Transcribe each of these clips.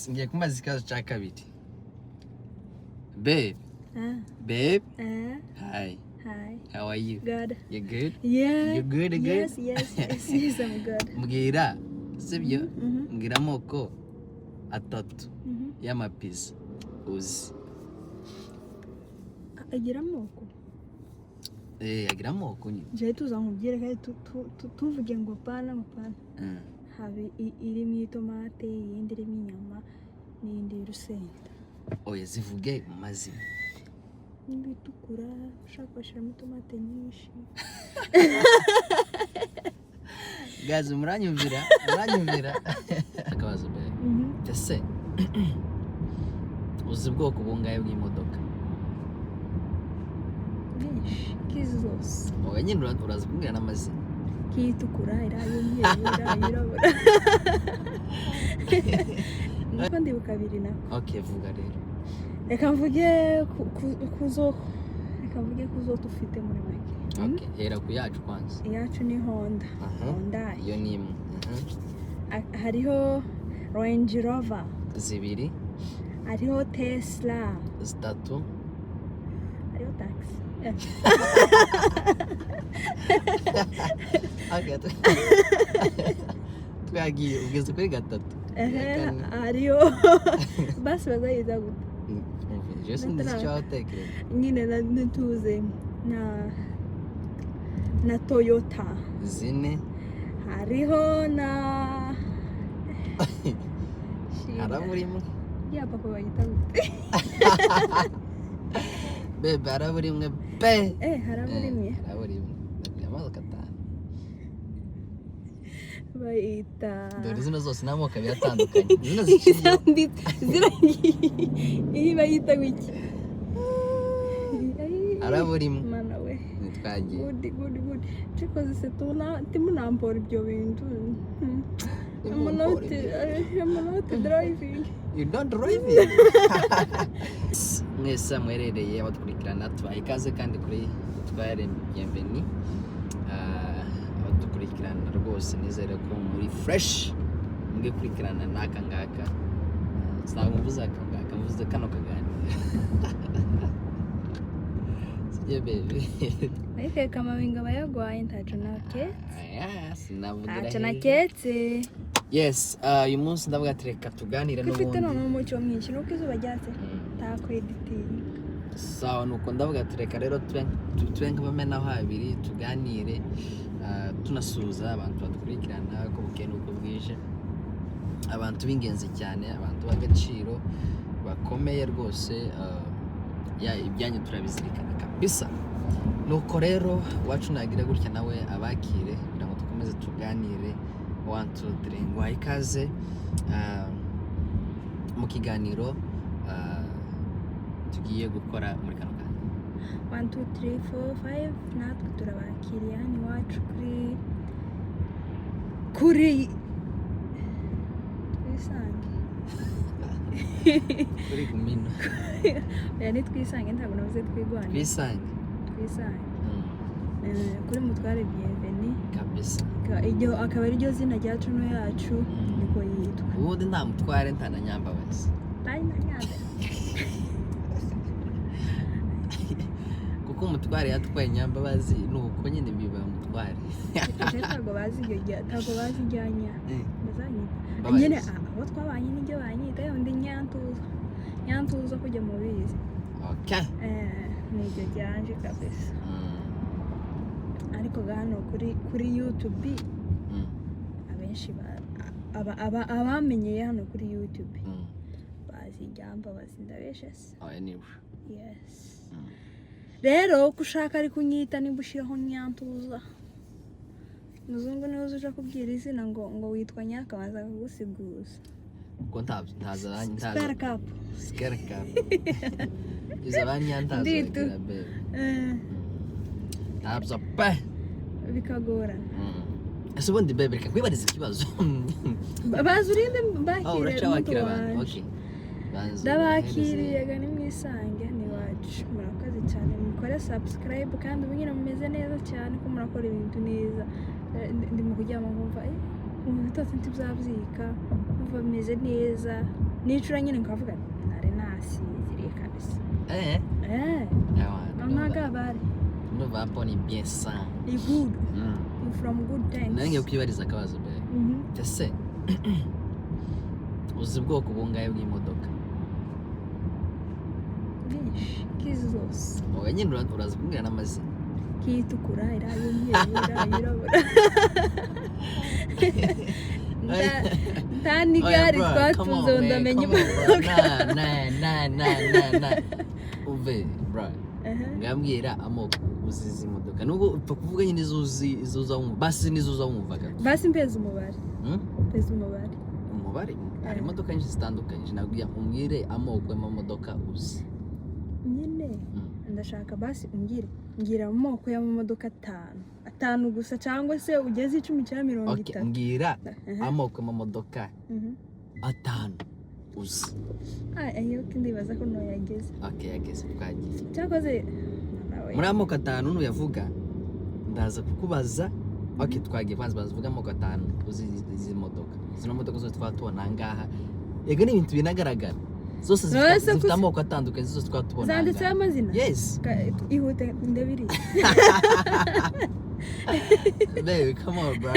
Yes, ngiye kumaza ikazo cya kabiri. Babe. Babe. Hi. Hi. How are you? Good. You good? Yeah. You good again? Yes, I'm good. Mbwira, sibyo? Mbwira amoko atatu y'amapizza uzi. Agira amoko? Agira amoko nyine. Je tuza nkubwire kandi tuvuge ngo pana. Habe irimo itomate, iyindi irimo inyama, n'indi y'urusenda. Oya zivuge mu mazina. N'ibitukura, ushaka bashyiramo itomate nyinshi. Guys, muranyumvira. Akabazo mbere. Ese uzi ubwoko bungahe bw'imodoka? Byinshi, kizi zose. Oya nyine urazi kumbwira n'amazina. Kitukura, irayumyeru, irayirabura. Niko ndibuka biri na. Okay, vuga rero. Reka mvuge kuzo tufite muri make. Okay, hera ku yacu kwanza. Iyacu ni Honda. Honda. Iyo ni imwe. Hariho Range Rover. Zibiri. Hariho Tesla. Zitatu. Hariho taxi. Okay. Twagiye ugeze kuri gatatu. Hariho basi bazayita gute? Just ndetse cyatekereza. Nyine natuze na Toyota. Zine. Hariho na Haraburimo. Ya papa bayita gute? Bebe haraburimwe pe. Haraburimwe. Haraburimwe. Amazo katanu. Bayita. Dore zino zose n'amoko abiri atandukanye. Zino ziciye. Iyi bayita wiki. Haraburimwe. Mana we. Nitwagiye. Good. Cikoze se timunampora ibyo bintu. I'm not driving. You don't driving. Mwese mwerereye abadukurikirana tubaha ikaze kandi kuri Mutware bienvenue. Abadukurikirana rwose nizere ko muri fresh mwe kurikirana naka ngaka. Sinamuvuza akangaka muvuze kano kaganira. Sije baby. Ariko kamabinga bayagwaye ntaco naketse. Sinavugira. Ntaco naketse. Yes, uyu munsi ndavuga ati reka tuganire n'ubundi. Ufite none umucyo mwinshi nuko izuba ryatse. Tako editing. Sawa nuko ndavuga ati reka rero tube nk'abamena aho habiri tuganire tunasuza abantu badukurikirana ko bukeye nuko bwije. Abantu b'ingenzi cyane, abantu b'agaciro bakomeye rwose ibyanyu turabizirikana kabisa. Nuko rero wacu nagira gutya nawe abakire kugira ngo dukomeze tuganire 1 2 3 ngo ikaze mu kiganiro tugiye gukora muri kano kanya. 1 2 3 4 5 natwe turabakiriye hano iwacu kuri twisange. Kuri kumino. Oya nitwisange ntabwo navuze twigwane. Twisange. Kuri Mutware bienvenue kabisa. Iryo akaba ari ryo zina rya cuno yacu niko yitwa. Ubundi nta Mutware nta na Mbabazi. Kuko Mutware yatwaye Mbabazi nuko nyine biba Mutware. Ntabwo bazi ijyanya. Nyine abo twabanye n'iryo banyita yundi nyantuza kujya mu bizi. Okay. Niryo ryanje kabisa. Ariko gano kuri YouTube abenshi abamenyeye hano kuri YouTube bazi Mbabazi ndabeshese. Anyway. Yes. Rero kushaka ari kunyita nibushiraho nyantuza. Muzungu niwe uza kubwira izina ngo witwa Nyakabanza kugusiguza. Ko ntaza Scare cap. Iza banyantaza bagira be. Ntabwo pa bikagora. Ese ubundi bebe reka kwibariza ikibazo. Bazurinde bakire. Uracabakira abantu. Okay. Ndabakiriye gani mwisange ni wacu. Murakoze cyane mukore subscribe kandi ubunyine mumeze neza cyane ko murakora ibintu neza. Ndi mu kujyama nkumva bitatu ntibyabzika. Mumva meze neza. nicura nyine nkavuga nari nasinziriye kabisa amaga bari no vapo ni bien ça ni good from good times nange kwibariza akabazo be ese uzi bwoko bungaye bw'imodoka kizi zose wowe nyine urazi kumbwira n'amazina kitukura irayirabura ndani gari twatunze ndamenye na uve bra ngambwira amoko uzizi imodoka nubwo upfa kuvuga nyine izuza basi nizuza wumvaga basi mpeza umubare umubare hari imodoka nyinshi zitandukanye nabwiye umbwire amoko y'amamodoka uzi nyine ndashaka basi ngira amoko y'amamodoka atanu gusa cyangwa se ugeze 10 cyangwa 30 mbwira amoko y'amamodoka atanu uzi ayo ndibaza ko no yageze yageze twagiye cyakoze muri amoko atanu nuyavuga ndaza kukubaza twagiye kwanza bavuga amoko atanu uzi izi modoka zino modoka zose twatubona ngaha yego ni ibintu binagaragara zose zifite amoko atandukanye zose twatubona zanditse amazina yes ihute ndabiri baby come on bro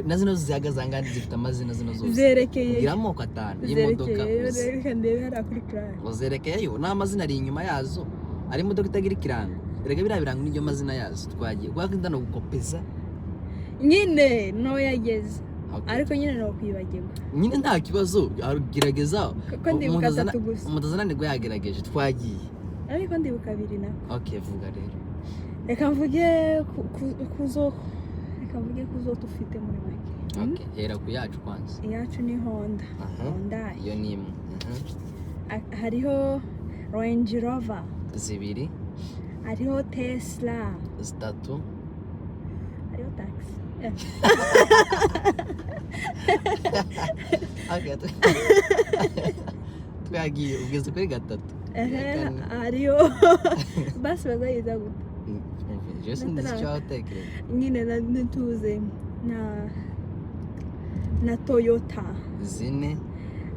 nazino zihagaze ngandi zifite amazina zino zose zerekeye ngira amoko atanu y'imodoka reka ndebe hari kuri plan zerekeyeyo n'amazina ari inyuma yazo ari imodoka itagira ikirango erega birabiranga n'iryo mazina yazo twagiye gwakunda no gukopeza nyine no yageze ariko nyine no kwibagirwa nyine nta kibazo gerageza ko ndibuka 3 gusa umutazana nibwo yagerageje twagiye ariko ndibuka 2 na vuga rero reka mvuge kuzo tufite muri make hera ku yacu kwanza iyacu ni Honda iyo ni imwe hariho Range Rover 2 hariho Tesla 3 hariho taxi twagiye ugeze kuri 3 hariho basi bazayiza gute Just in this child take it. Nyine natuze na Toyota. Zine.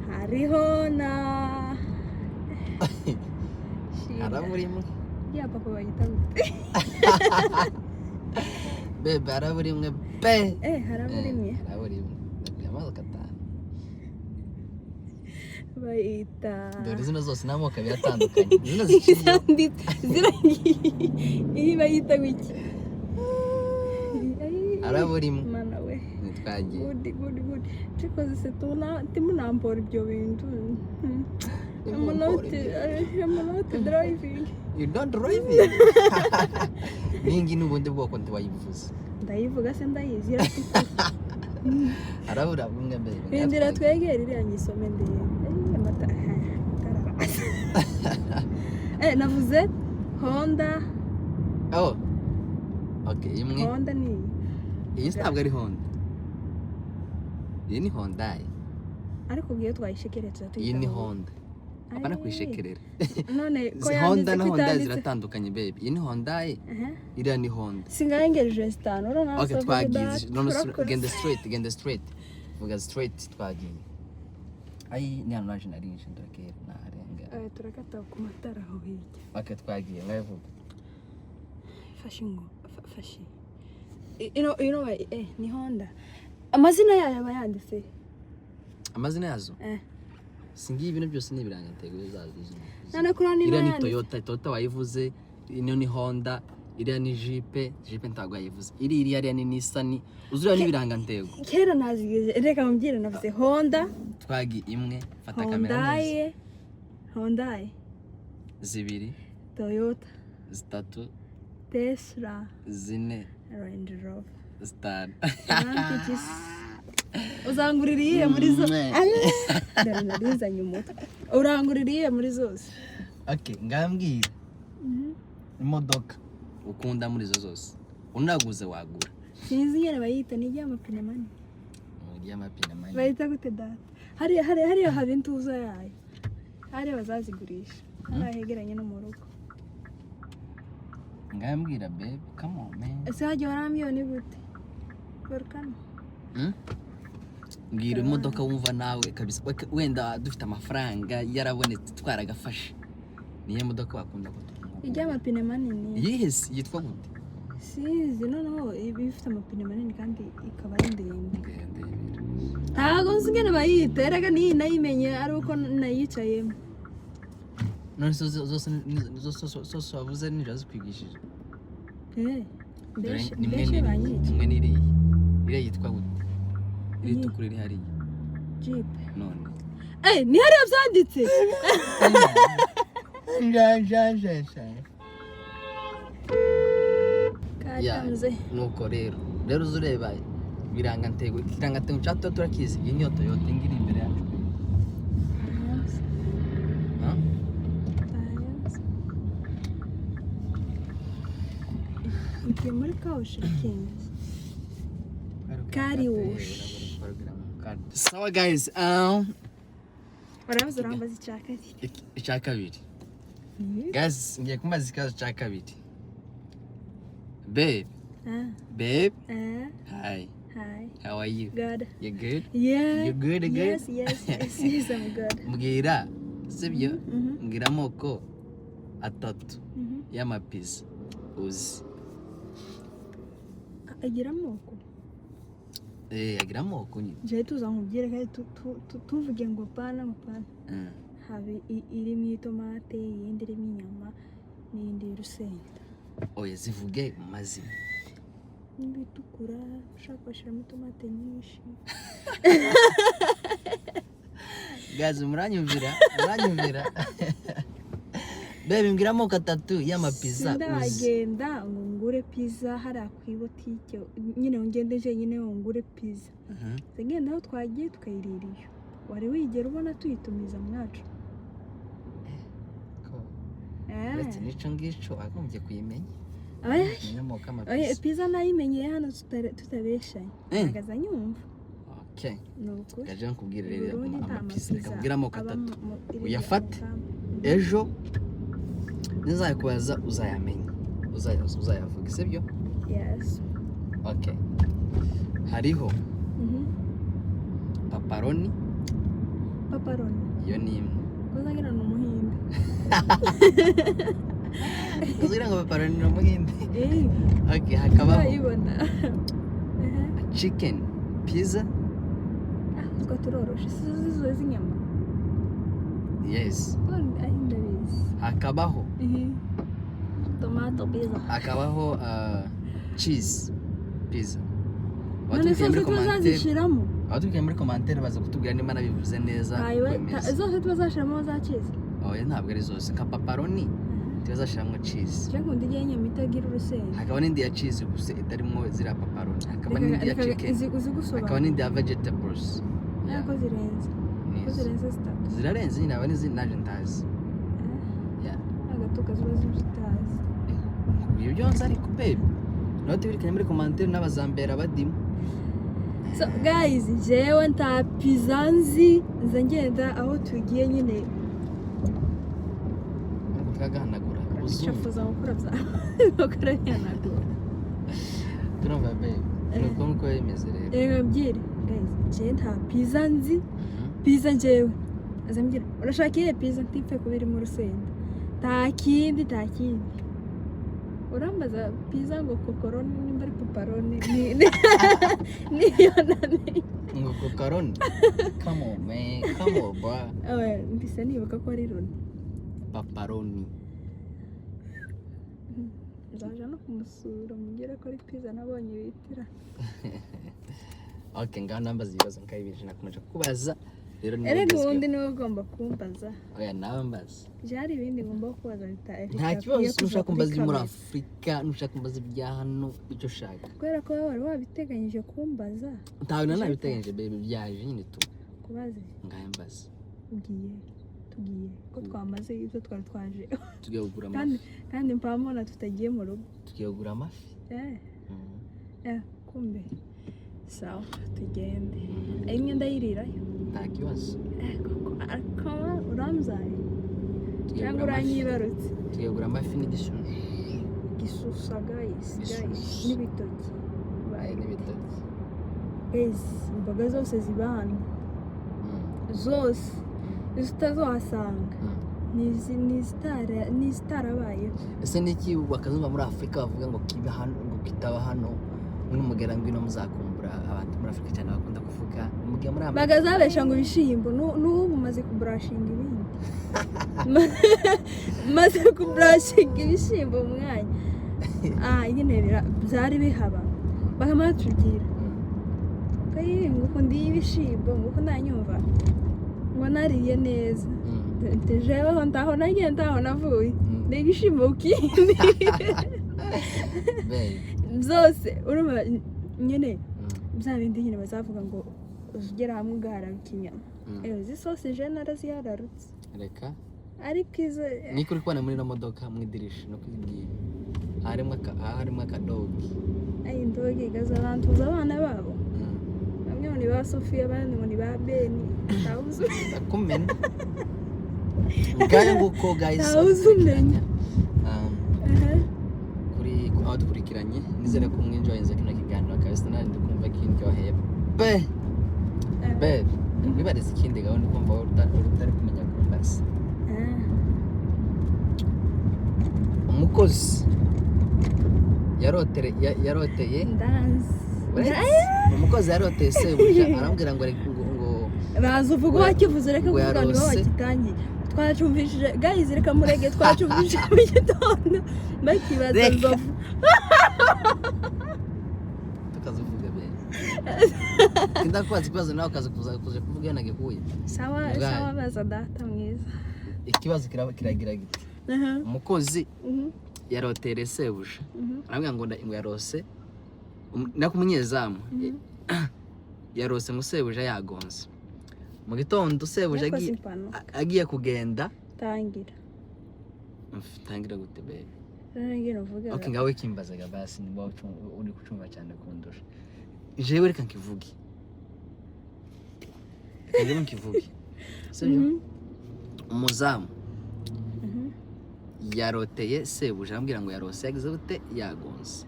Hariho na Araburimo. Ya papa bayita gute. Bebe araburimwe pe. Haraburimwe. Araburimwe. Yamaze katana. Bayita. Dore zino zose n'amoko biratandukanye. Zino ziciye. Iyi bayita wiki. Araburimwe. Mana we. Nitwagiye. Good. Chikoze se timunampora ibyo bintu. I'm not driving. You don't driving. Ningi n'ubundi bwoko ntiwayivuze. Ndayivuga se ndayizi iratukura. Arabura bumwe mbere. Indira twegera iriya nyisome ndeye. Amata. Navuze Honda. Okay, imwe. Honda ni. Iyi ntabwo ari Honda. Iyi ni Hyundai. Ariko giye twayishekereza tuyita. Iyi ni Honda. Apana kwishekerera. None ko Honda na Hyundai ziratandukanye baby. Iyi ni Hyundai. Iriya ni Honda. Singayengeje stano ro naso. Okay, twagize. None gende straight. Vuga straight twagiye. Ai ni anaje narinje ndakera narenga. Turakata ku matara ho hirya. Okay, twagiye live. Fashi. You know ni Honda. Amazina yayo bayanditse. Amazina yazo? Singi ibintu byose ni biranga ntego zazo. Nane kurani iriya ni Toyota wayivuze, ino ni Honda, iriya ni Jeep ntago wayivuze. Iriya ni Nissan, uzura ni biranga ntego. Kera nazigeze reka mubyire navuze Honda. Twagi imwe fata kamera neza. Hyundai. 2 Toyota. 3 Tesla. 4 Range Rover. 5 Uzanguririye muri zo. Ndarizanye umutwe. Uranguririye muri zose. Okay, ngambwira. Imodoka ukunda muri zo zose. Unaguze wagura. Sinzi nyene bayita ni ry'amapine mani. Ry'amapine mani. Bayita gute data? Hari haba intuza yayo. Hari bazazigurisha. Arahegeranye no mu rugo. Ngambwira babe, come on man. Ese haje warambiyo ni gute? Volcano. mbwira imodoka wumva nawe kabisa wenda dufite amafaranga yarabonetse twaragafashe niyo modoka bakunda gutuma ijya amapine manini yihese yitwa gute sizi noneho ifite amapine manini kandi ikaba ari ndende ntabwo nzi ingene bayita erega niyi nayimenye ari uko nayicayemo none zose wavuze nijoro zikwigishije mbese banyica imwe n'iriya iriya yitwa gute iri tukura iri hariya Jeep none ni hariya byanditse katanze nuko rero uzureba birangantego cyato turakizi inyoto yote ngiri imbere yacu Iki muri kausha kingi kari wush sawa guys warabuze urambaza icya kabiri guys ngiye kumaza ikazo cya kabiri babe hi how are you good you good yeah you good again yes I'm good mbwira sibyo mbwira amoko atatu y'amapizza uzi agira amoko agira amoko nyine je tuzankubwire kandi tuvuge ngo pana habe irimo itomate yindi irimo inyama n'indi y'urusenda oya zivuge mazina bitukura ushaka gushyiramo itomate nyinshi gazi muranyumvira bebe mbwira amoko atatu y'amapizza ndagenda ngo ngure pizza hariya ku ibotike nyine ngende nyine ngo ngure pizza ngenda aho twagiye tukayirira iyo wari wigera ubona tuyitumiza mwacu uretse n'icyo ngicyo agombye kuyimenya pizza nayimenyeye hano tutabeshanye nagaza nyumva gaje nkubwire rero amapizza kabwira amoko atatu uyafate ejo nizakubaza uzayamenya uzayavuga sibyo yes okay hariho paparoni iyo ni imwe uzagira ni umuhinde uzagira ngo paparoni ni umuhinde okay hakabaho chicken pizza twa turoroshe sizo z'inyama yes hakabaho tomato pizza hakabaho cheese pizza none se tuzazishiramo abatuye muri commentaire baza kutubwira niba nabivuze neza zose tuzashiramo za cheese oya ntabwo ari zose ka paparoni tuzashiramo cheese cyangwa ndi inyama itagira urusenda hakaba n'indi ya cheese gusa itarimo zira paparoni hakaba n'indi ya chicken hakaba n'indi ya vegetables yako zirenze zitatu zirarenze nyine aba n'izindi naje ndazi agatuka ziba zitazi ibyo byose ariko babe nawe tubirikanye muri commentaire n'abazambera badimo so guys jewe nta pizza nzi ngenda aho tugiye nyine tukagahanagura shafuza gukora bakarahanagura turumva babe nuko yemeze rero mbwire guys je nta pizza nzi pizza njyewe azambwira urashaka ile pizza ntipfe kubiri mu rusenda nta kindi urambaza pizza ngo kokoroni nimba ari paparoni niyo nani ngo kokoroni come on bro mbise nibuka ko ari roni paparoni nzaja no kumusura mugire ko ari pizza nabonye bitira okay ngaho nambaza ibibazo nkayibije nakomeje kubaza rero ni ubundi niwe ugomba kumbaza oya nawe mbaza byari ibindi ngomba kubaza nta kibazo ushaka kumbaza muri Afrika nushaka kumbaza ibya hano icyo ushaka kubera ko wari wabiteganyije kumbaza ntawe nabiteganyije baby byaje nyine tu kubaze ngaye mbaza tugiye ko twamaze ibyo twari twaje tugiye kugura amafi kandi mpamona tutagiye mu rugo tugiye kugura amafi kumbe sawa tugende imwe ndayirirayo nta kibazo akaba uramzaye cyangwa uranyibarutse tugiye kugura amafi n'igisusa guys n'ibitoki n'ibitoki guys imboga zose ziba hano zose zitazohasanga ni zitarabayeho. Ese niki bakazumva muri Afrika bavuga ngo kiba hano ngo kitaba hano n'umugera ngwino muzakumbura abantu muri Afrika cyane bakunda kuvuga umugiye muri Amerika bagazabesha ngo ibishimbo n'ubu maze kubrashinga ibindi maze kubrashinga ibishimbo mu mwanya nyine byari bihaba bakamatubwira ngo kundi ibishimbo ngo nanyumva ngo nariye neza jewe ndaho nagiye ndaho navuye ni ibishimbo kindi byose urumva nyine bya bindi nyine bazavuga ngo uzigera hamwe ugaharabika inyama izi sose je naraziyararutse reka ariko izo ni kuri kubona muri no modoka mu idirisha no kwibwira harimo akadogi indogi gazabantuza abana babo bamwe ni ba Sofia abandi ni ba Beni tawuzu ndakumena ngaya nguko guys kuri aho dukurikiranye nizere ko mwinjoyinze kino kiganiro kabisa nari ndikumva kindyoheye be wibariza ikindi gahunda kumva utari kumenya kumbaza umukozi yaroteye ndanze umukozi yaroteye sebuja arambwira ngo baza uvuga wakivuze reka kuvuga ngo wakitangiye twacumvishije guys reka murege twacumvishije mu gitondo bakibaza nzovu tukazuvuga be kindakubaza ikibazo nawe ukaza kuza kuvuga nagikuye sawa baza data mwiza ikibazo kiragira giti umukozi yaroteye sebuja arambwira ngo yarose nakumunyezamu yarose ngo sebuja yagonze mu gitondo sebuja agiye kugenda tangira gute be okay ngawe kimbazaga basi ni wowe uri kucumva cyane kundusha jewe reka nkivuge reka nkivuge sibyo umuzamu yaroteye sebuja ambwira ngo yarose yagize gute yagonze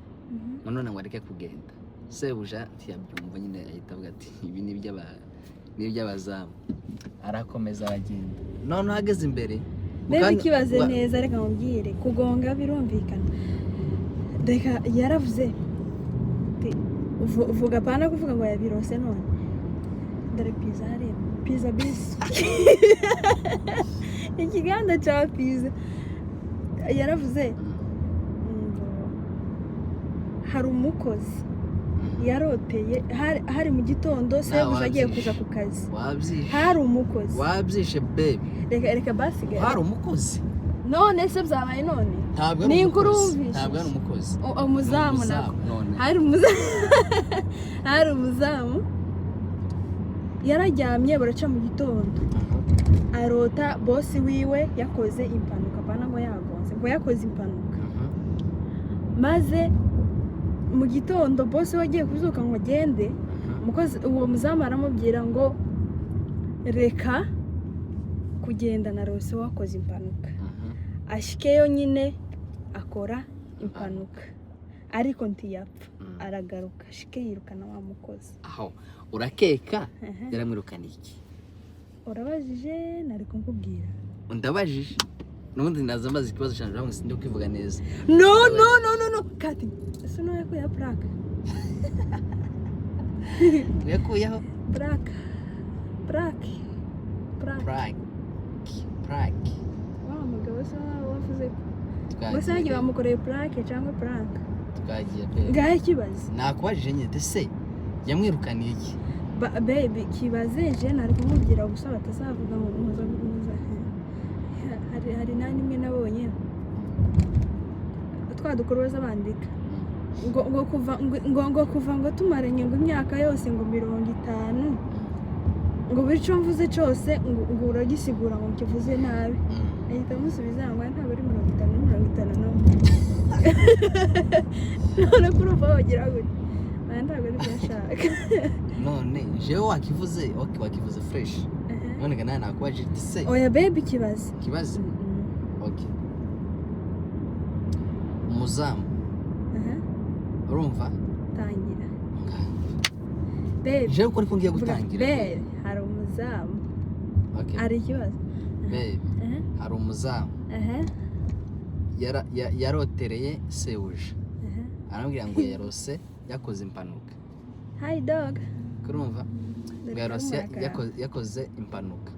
none ngo areke kugenda sebuja ntiyabyumva nyine ahita avuga ati ibi ni iby'abazamu arakomeza aragenda none ahageze imbere mbere ikibaze neza reka mubwire kugonga birumvikana reka yaravuze uvuga pana kuvuga ngo yabirose none dore pizza hari pizza bis ikiganda cya pizza yaravuze hari umukozi yaroteye hari mu gitondo sebuja agiye kuza ku kazi hari umukozi wabyishe baby reka basigaye hari umukozi none se byabaye none ni inkuru wumvise ntabwo ari umukozi umuzamu nako hari umuzamu yararyamye baraca mu gitondo arota bosi wiwe yakoze impanuka pana ngo yagonze ngo yakoze impanuka maze mu gitondo bosi wagiye kuzuka ngo agende umukozi uwo muzamu aramubwira ngo reka kugenda na rose wakoze impanuka ashikeyo nyine akora impanuka ariko ntiyapfa aragaruka ashike yirukana wa mukozi aho urakeka yaramwirukana iki urabajije nari kumbwira ndabajije nubundi nazambaza ikibazo cyane ramwe sindi kwivuga neza no kati ese no yakuye plaque yakuyeho plaque wa mugabo se wavuze bose yagiye bamukoreye plaque cyangwa plaque twagiye pe ngahe kibazo nakubajije nyine se yamwirukaniye iki baby kibaze je nari kumubwira gusa batazavuga ngo muza hari nani mwe nabonye twadukoroza bandika ngo kuva ngo tumaranye ngo imyaka yose ngo 50 ngo bico mvuze cyose ngo uragisigura ngo kivuze nabi ahita musubiza ngo ntabwo ari 50 none kuruva bagira gute ntabwo ari byashaka none jewe wakivuze fresh none kana nakwaje se oya baby kibazo okay umuzamu urumva tangira Babe, je uko niko ngiye gutangira babe, hari umuzamu. Okay Hari ikibazo? babe hari umuzamu yarotereye sebuja arambwira ngo yarose yakoze impanuka. Hi dog. Kurumva ngo yarose yakoze impanuka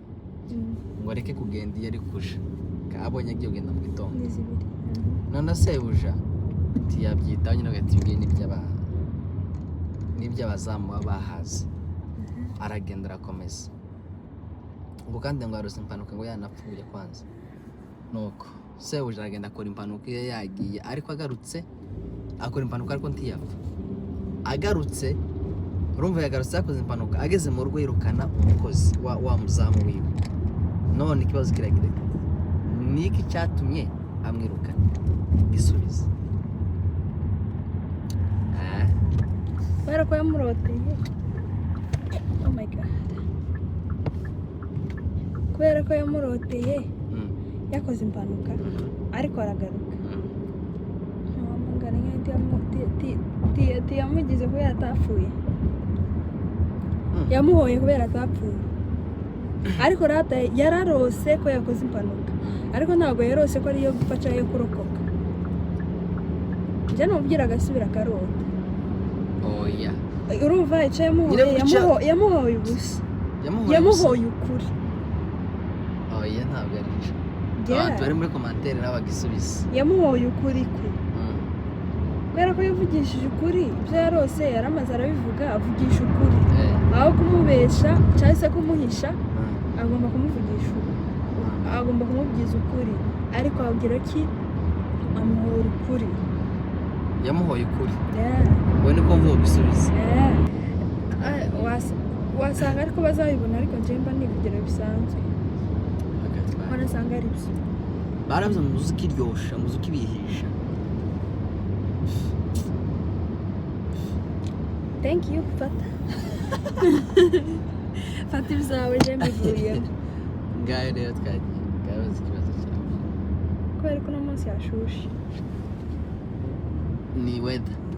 ngo areke kugenda iyo ari kuja abonye agiye kugenda mu gitondo none sebuja tiyabyitaho nyine agati ibintu n'iby'abazamu baba bahaze aragenda arakomeza ngo kandi ngo yarose impanuka ngo yanapfuye kwanza nuko sebuja aragenda akora impanuka iyo yagiye ariko agarutse akora impanuka ariko ntiyapfa agarutse urumva yagarutse yakoze impanuka ageze mu rugo yirukana umukozi wa muzamu wiwe none ikibazo kiragira niki cyatumye amwirukana gisubiza kubera ko yamuroteye. Oh my god, kubera ko yamuroteye yakoze impanuka ariko aragaruka yamugize kubera atapfuye yamuhoye kubera atapfuye ariko rata yararose ko yakoze impanuka ariko ntabwo yarose ko ariyo gupfa yo kurokoka. Njye numubwira agasubira akarota. Oya urumva yamuhoye ubusa yamuhoye ukuri. Oya ntabwo ari cyo abantu bari muri commentaire n'abagisubiza yamuhoye ukuri kwe kubera ko yavugishije ukuri ibyo yarose yaramaze arabivuga avugisha ukuri aho kumubesha cyangwa se kumuhisha agomba kumuvugisha agomba kumubwiza ukuri ariko abwira ki amuhora ukuri yamuhoye ukuri we niko mvuga gusubiza wasanga ariko bazabibona ariko njye mba nivugira bisanzwe wanasanga ari byo baravuze ngo muziki iryosha muziki ibihisha. Thank you fata fata ibyawe je mbivuyemo ngaho rero twagiye ngaho ikibazo cyawe kubera ko uno munsi yashushe ni weather